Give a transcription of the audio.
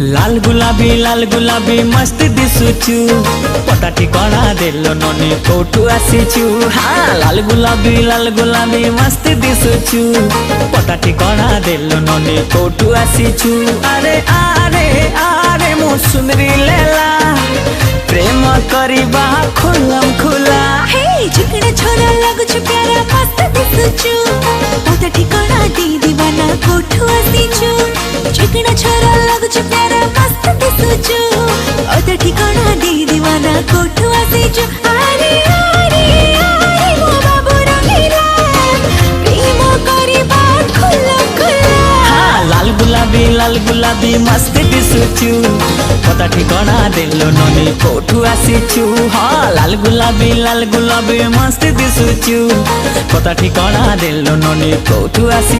लाल गुलाबी मस्त दिसुचु पता ठिकाना देलो ननी कोठू आसीचु। हाँ लाल गुलाबी मस्त दिसुचु पता ठिकाना देलो ननी कोठू आसीचु। अरे आरे आरे मो सुंदरी लेला प्रेम करिबा खुलम खुला। हे झुकड़ा छोरा लगुछु प्यारा मस्त दिसुचु पता ठिकाना दे दीवाना कोठू आसीचु। झुकड़ा छोरा लगुछु प्यारा मस्त दिसुचु पता ठिकाना दे दीवाना कोठू आसीचु। अरे अरे अरे मो बाबू रंगीला प्रेम करिबा खुलम खुला। हाँ लाल गुलाबी मस्त दिसुचु पता ठिकाना देलो ननी कोठू आसीचु। हाँ लाल गुलाबी मस्त दिसुचु पता ठिकाना देलो ननी कोठू आसी।